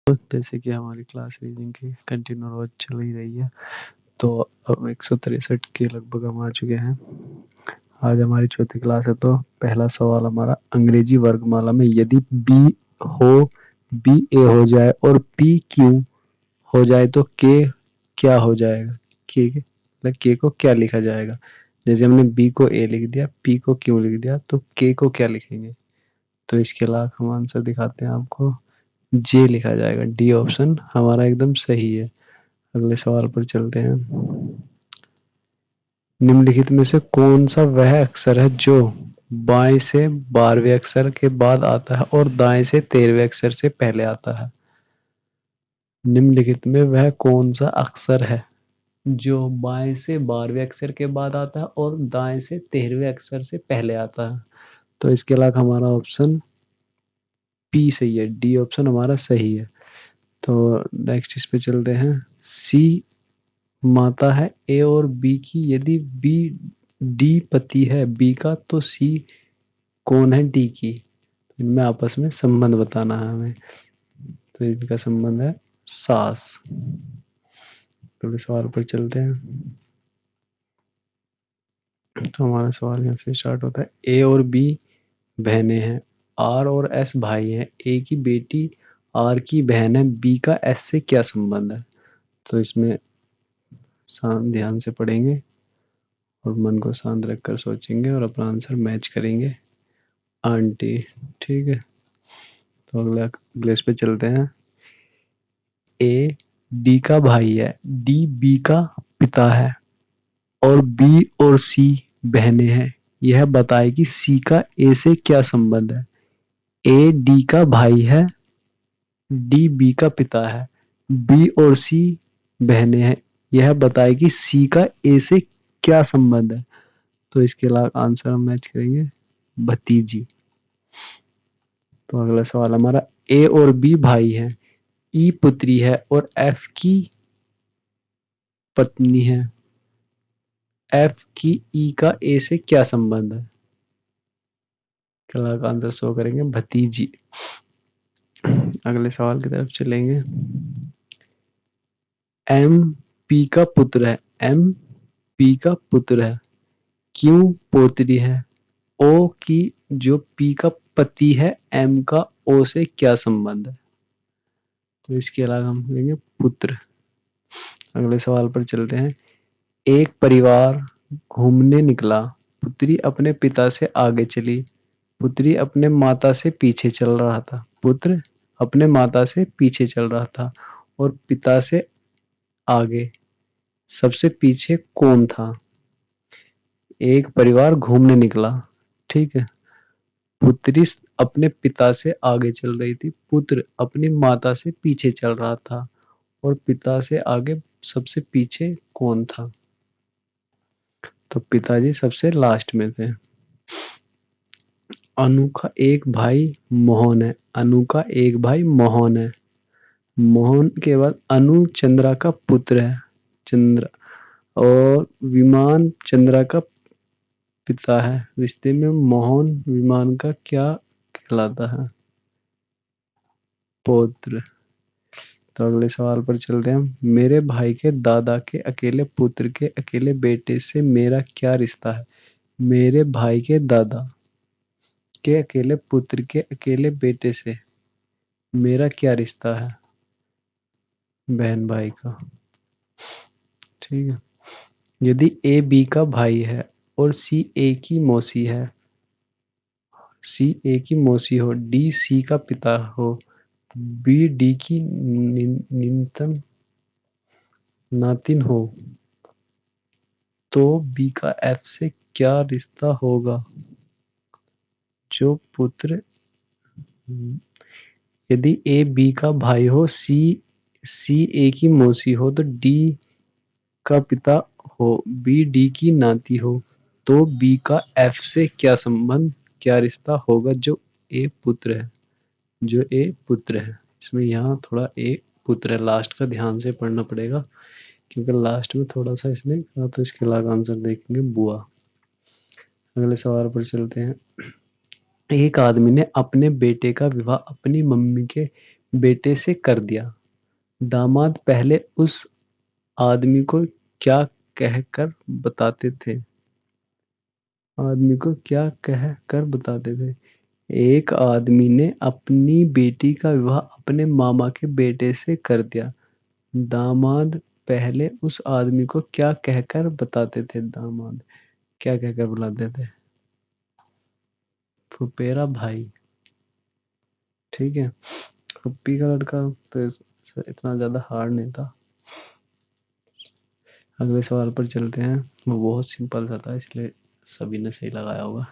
जैसे कि हमारी क्लास रीडिंग की कंटिन्यू रोज चल ही रही है, तो अब 163 के लगभग हम आ चुके हैं। आज हमारी चौथी क्लास है, तो पहला सवाल हमारा अंग्रेजी वर्गमाला में यदि बी हो, बी ए हो जाए और पी क्यू हो जाए तो के क्या हो जाएगा। के मतलब के को क्या लिखा जाएगा। जैसे हमने बी को ए लिख दिया, पी को क्यू लिख दिया, तो के को क्या लिखेंगे। तो इसके अलावा हम आंसर दिखाते हैं आपको। जे लिखा जाएगा। डी ऑप्शन हमारा एकदम सही है। अगले सवाल पर चलते हैं। निम्नलिखित में से कौन सा वह अक्षर है जो बाएं से 12वें अक्षर के बाद आता है और दाएं से 13वें अक्षर से पहले आता है। निम्नलिखित में वह कौन सा अक्षर है जो बाएं से 12वें अक्षर के बाद आता है और दाएं से 13वें अक्षर से पहले आता है। तो इसके अलावा हमारा ऑप्शन पी सही है। डी ऑप्शन हमारा सही है। तो नेक्स्ट इस पे चलते हैं। सी माता है ए और बी की। यदि बी डी पति है बी का तो सी कौन है डी की। इनमें आपस में संबंध बताना है हमें। तो इनका संबंध है सास। अगले सवाल पर चलते हैं। तो हमारा सवाल यहाँ से स्टार्ट होता है। ए और बी बहनें हैं, आर और एस भाई हैं। ए की बेटी आर की बहन है, बी का एस से क्या संबंध है। तो इसमें ध्यान से पढ़ेंगे और मन को शांत रखकर सोचेंगे और अपना आंसर मैच करेंगे। आंटी। ठीक है, तो अगले इस पे चलते हैं। ए डी का भाई है, डी बी का पिता है और बी और सी बहनें हैं। यह बताए कि सी का ए से क्या संबंध है। ए डी का भाई है, डी बी का पिता है, बी और सी बहनें हैं। यह बताए कि सी का ए से क्या संबंध है। तो इसके अलावा आंसर हम मैच करेंगे भतीजी। तो अगला सवाल हमारा। ए और बी भाई हैं, ई पुत्री है और एफ की पत्नी है। एफ की ई का ए से क्या संबंध है। कला का आंसर शो करेंगे भतीजी। अगले सवाल की तरफ चलेंगे। एम पी का पुत्र है, एम पी का पुत्र है, क्यू पोत्री है, ओ की जो पी का पति है एम का ओ से क्या संबंध है। तो इसके अलावा हम लेंगे पुत्र। अगले सवाल पर चलते हैं। एक परिवार घूमने निकला, पुत्री अपने पिता से आगे चली, पुत्री अपने माता से पीछे चल रहा था। पुत्र अपने माता से पीछे चल रहा था और पिता से आगे। सबसे पीछे कौन था। एक परिवार घूमने निकला, ठीक है। पुत्री अपने पिता से आगे चल रही थी, पुत्र अपनी माता से पीछे चल रहा था और पिता से आगे सबसे पीछे कौन था। तो पिताजी सबसे लास्ट में थे। अनु का एक भाई मोहन है, अनु का एक भाई मोहन है। मोहन के बाद अनु चंद्रा का पुत्र है, चंद्र। और विमान चंद्रा का पिता है। रिश्ते में मोहन विमान का क्या कहलाता है। पौत्र। तो अगले सवाल पर चलते हैं। मेरे भाई के दादा के अकेले पुत्र के अकेले बेटे से मेरा क्या रिश्ता है। मेरे भाई के दादा के अकेले पुत्र के अकेले बेटे से मेरा क्या रिश्ता है। बहन भाई का, ठीक है। यदि ए बी का भाई है और सी ए की मौसी है, सी ए की मौसी हो, डी सी का पिता हो, बी डी की न्यूनतम नातिन हो, तो बी का एफ से क्या रिश्ता होगा। जो पुत्र, यदि ए बी का भाई हो, सी सी ए की मौसी हो, तो डी का पिता हो, बी डी की नाती हो, तो बी का एफ से क्या संबंध, क्या रिश्ता होगा। जो ए पुत्र है, जो ए पुत्र है। इसमें यहाँ थोड़ा ए पुत्र है, लास्ट का ध्यान से पढ़ना पड़ेगा क्योंकि लास्ट में थोड़ा सा इसने कहा। तो इसके अलावा आंसर देखेंगे बुआ। अगले सवाल पर चलते हैं। एक आदमी ने अपने बेटे का विवाह अपनी मम्मी के बेटे से कर दिया। दामाद पहले उस आदमी को क्या कहकर बताते थे? आदमी को क्या कह कर बताते थे? एक आदमी ने अपनी बेटी का विवाह अपने मामा के बेटे से कर दिया। दामाद पहले उस आदमी को क्या कहकर बताते थे? दामाद क्या कहकर बुलाते थे? फुफेरा भाई। ठीक है। फुप्पी का लड़का तो इतना ज्यादा हार्ड नहीं था। अगले सवाल पर चलते हैं। वो बहुत सिंपल सा था, इसलिए सभी ने सही लगाया होगा।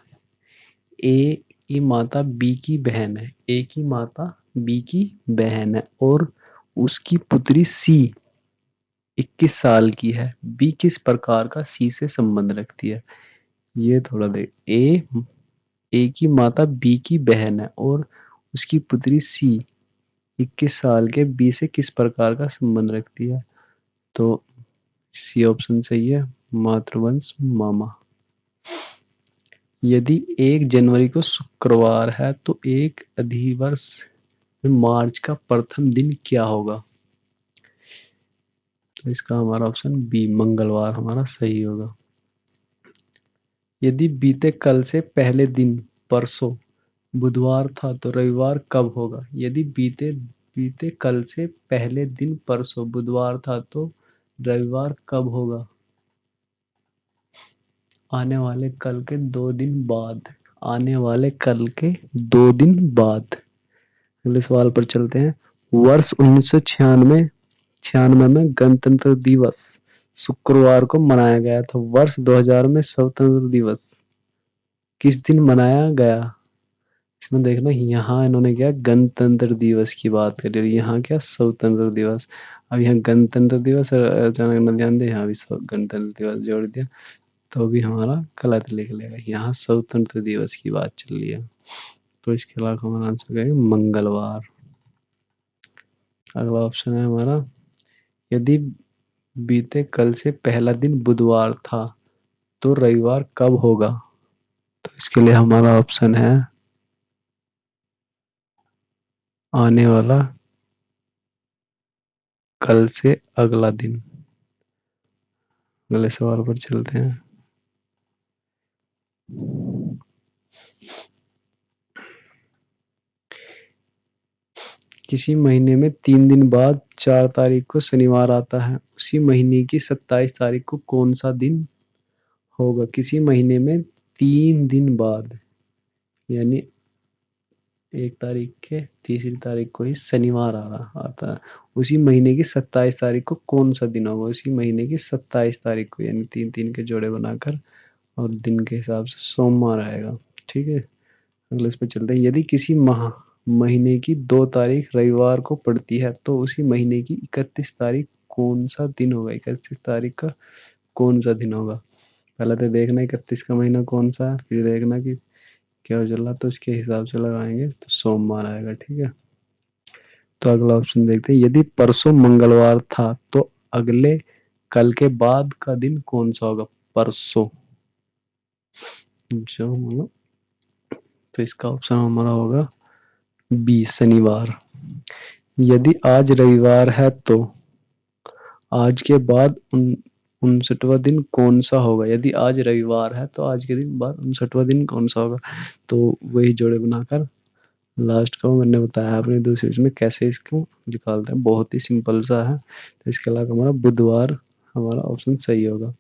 ए की माता बी की बहन है। ए की माता बी की बहन है और उसकी पुत्री सी 21 साल की है। बी किस प्रकार का सी से संबंध रखती है? ये थोड़ा देख। ए की माता बी की बहन है और उसकी पुत्री सी 21 साल के बी से किस प्रकार का संबंध रखती है? तो सी ऑप्शन सही है, मातृवंश मामा। यदि 1 जनवरी को शुक्रवार है तो एक अधिवर्ष में मार्च का प्रथम दिन क्या होगा? तो इसका हमारा ऑप्शन बी मंगलवार हमारा सही होगा। यदि बीते कल से पहले दिन परसों बुधवार था तो रविवार कब होगा? यदि बीते बीते कल से पहले दिन परसों बुधवार था तो रविवार कब होगा? आने वाले कल के 2 दिन बाद। आने वाले कल के 2 दिन बाद। अगले सवाल पर चलते हैं। वर्ष 1996 में गणतंत्र दिवस शुक्रवार को मनाया गया था। वर्ष 2000 में स्वतंत्र दिवस किस दिन मनाया गया? इसमें देखना, यहाँ इन्होंने क्या गणतंत्र दिवस की बात करी और यहाँ क्या स्वतंत्र दिवस। अब यहाँ गणतंत्र दिवस और अचानक न ध्यान दे, यहाँ भी गणतंत्र दिवस जोड़ दिया तो भी हमारा गलत लिख लेगा। यहाँ स्वतंत्र दिवस की बात चल रही है तो इसके अलावा हमारा आंसर क्या है? मंगलवार। अगला ऑप्शन है हमारा, यदि बीते कल से पहला दिन बुधवार था तो रविवार कब होगा? तो इसके लिए हमारा ऑप्शन है आने वाला कल से अगला दिन। अगले सवाल पर चलते हैं। किसी महीने में 3 दिन बाद 4 तारीख को शनिवार आता है, उसी महीने की 27 तारीख को कौन सा दिन होगा? किसी महीने में 3 दिन बाद, यानी 1 तारीख के तीसरी तारीख को ही शनिवार आ रहा आता है। उसी महीने की 27 तारीख को कौन सा दिन होगा? उसी महीने की 27 तारीख को, यानी 3 3 के जोड़े बनाकर और दिन के हिसाब से सोमवार आएगा। ठीक है। अगले इस पे चलते हैं। यदि किसी महीने की 2 तारीख रविवार को पड़ती है तो उसी महीने की 31 तारीख कौन सा दिन होगा? 31 तारीख का कौन सा दिन होगा? पहले तो देखना 31 का महीना कौन सा है, फिर देखना कि क्या चल रहा, तो इसके हिसाब से लगाएंगे तो सोमवार आएगा। ठीक है। तो अगला ऑप्शन देखते हैं। यदि परसों मंगलवार था तो अगले कल के बाद का दिन कौन सा होगा? परसों जो मतलब, तो इसका ऑप्शन हमारा होगा बी शनिवार। यदि आज रविवार है तो आज के बाद 59वां दिन कौन सा होगा? यदि आज रविवार है तो आज के दिन बाद 59वां दिन कौन सा होगा? तो वही जोड़े बनाकर लास्ट का मैंने बताया अपने दूसरे इसमें कैसे इसको निकालते हैं, बहुत ही सिंपल सा है। तो इसके अलावा हमारा बुधवार हमारा ऑप्शन सही होगा।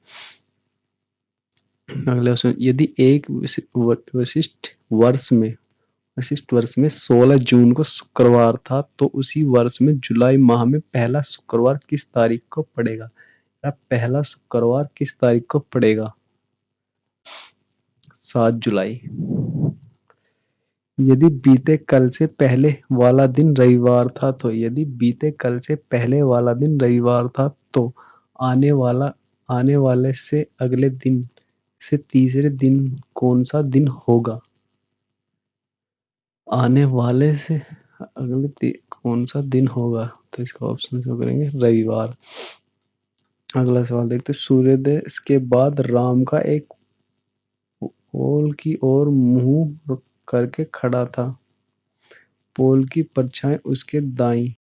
अगले ऑप्शन, यदि एक विशिष्ट वर्ष में 16 जून को शुक्रवार था तो उसी वर्ष में जुलाई माह में पहला शुक्रवार किस तारीख को पड़ेगा? पहला शुक्रवार किस तारीख को पड़ेगा? 7 जुलाई। यदि बीते कल से पहले वाला दिन रविवार था तो यदि बीते कल से पहले वाला दिन रविवार था तो आने वाला आने वाले से अगले दिन से तीसरे दिन कौन सा दिन होगा? आने वाले से कौन सा दिन होगा? तो इसका ऑप्शन जो करेंगे रविवार। अगला सवाल देखते हैं। सूर्योदय के बाद राम का एक ओल की ओर मुंह करके खड़ा था। पोल की परछाई उसके दाईं